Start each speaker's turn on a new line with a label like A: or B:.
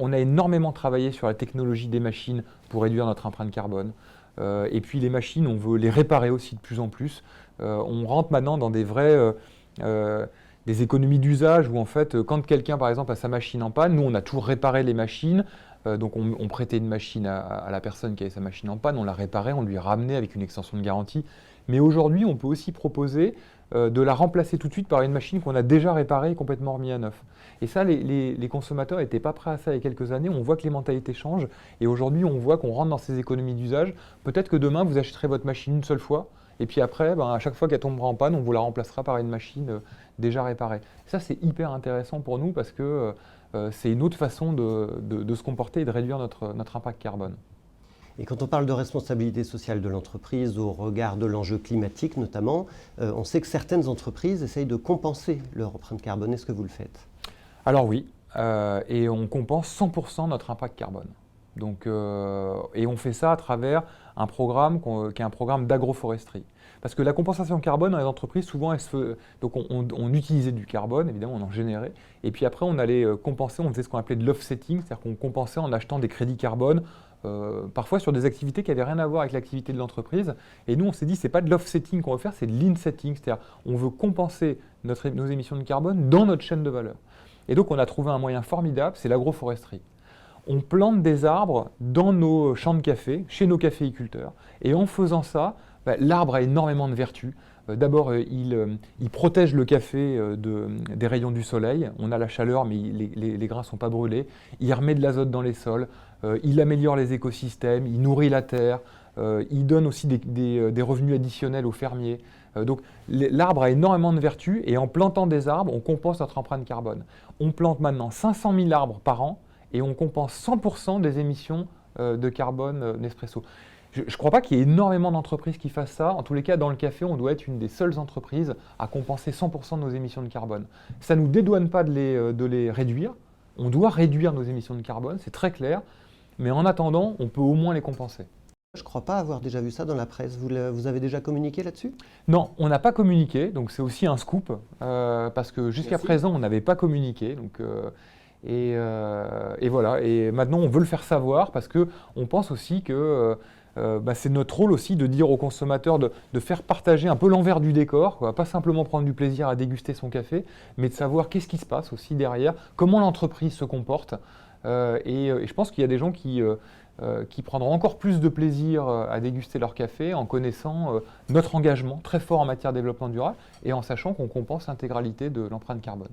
A: On a énormément travaillé sur la technologie des machines pour réduire notre empreinte carbone. Et puis les machines, on veut les réparer aussi de plus en plus. On rentre maintenant dans des économies d'usage où en fait, quand quelqu'un par exemple a sa machine en panne, nous on a toujours réparé les machines. Donc on prêtait une machine à la personne qui avait sa machine en panne, on la réparait, on lui ramenait avec une extension de garantie. Mais aujourd'hui, on peut aussi proposer de la remplacer tout de suite par une machine qu'on a déjà réparée et complètement remis à neuf. Et ça, les consommateurs n'étaient pas prêts à ça il y a quelques années. On voit que les mentalités changent et aujourd'hui, on voit qu'on rentre dans ces économies d'usage. Peut-être que demain, vous achèterez votre machine une seule fois et puis après, à chaque fois qu'elle tombera en panne, on vous la remplacera par une machine déjà réparée. Ça, c'est hyper intéressant pour nous parce que c'est une autre façon de se comporter et de réduire notre impact carbone.
B: Et quand on parle de responsabilité sociale de l'entreprise au regard de l'enjeu climatique notamment, on sait que certaines entreprises essayent de compenser leur empreinte carbone. Est-ce que vous le faites?
A: Alors oui, et on compense 100% notre impact carbone. Donc, et on fait ça à travers un programme qui est un programme d'agroforesterie. Parce que la compensation carbone dans les entreprises, souvent, donc on utilisait du carbone, évidemment, on en générait. Et puis après, on allait compenser, on faisait ce qu'on appelait de l'offsetting, c'est-à-dire qu'on compensait en achetant des crédits carbone, parfois sur des activités qui n'avaient rien à voir avec l'activité de l'entreprise. Et nous, on s'est dit, c'est pas de l'offsetting qu'on veut faire, c'est de l'insetting, c'est-à-dire on veut compenser nos émissions de carbone dans notre chaîne de valeur. Et donc, on a trouvé un moyen formidable, c'est l'agroforesterie. On plante des arbres dans nos champs de café, chez nos caféiculteurs. Et en faisant ça, l'arbre a énormément de vertus. D'abord, il protège le café des rayons du soleil. On a la chaleur, mais les grains ne sont pas brûlés. Il remet de l'azote dans les sols. Il améliore les écosystèmes. Il nourrit la terre. Il donne aussi des revenus additionnels aux fermiers. Donc l'arbre a énormément de vertus et en plantant des arbres, on compense notre empreinte carbone. On plante maintenant 500 000 arbres par an et on compense 100% des émissions de carbone Nespresso. Je ne crois pas qu'il y ait énormément d'entreprises qui fassent ça. En tous les cas, dans le café, on doit être une des seules entreprises à compenser 100% de nos émissions de carbone. Ça ne nous dédouane pas de les réduire. On doit réduire nos émissions de carbone, c'est très clair. Mais en attendant, on peut au moins les compenser.
B: Je ne crois pas avoir déjà vu ça dans la presse. Vous avez déjà communiqué là-dessus?
A: Non, on n'a pas communiqué, donc c'est aussi un scoop, parce que jusqu'à présent, on n'avait pas communiqué. Et voilà, et maintenant on veut le faire savoir parce qu'on pense aussi que c'est notre rôle aussi de dire aux consommateurs de faire partager un peu l'envers du décor, quoi. Pas simplement prendre du plaisir à déguster son café, mais de savoir qu'est-ce qui se passe aussi derrière, comment l'entreprise se comporte. Et je pense qu'il y a des gens qui prendront encore plus de plaisir à déguster leur café en connaissant notre engagement très fort en matière de développement durable et en sachant qu'on compense l'intégralité de l'empreinte carbone.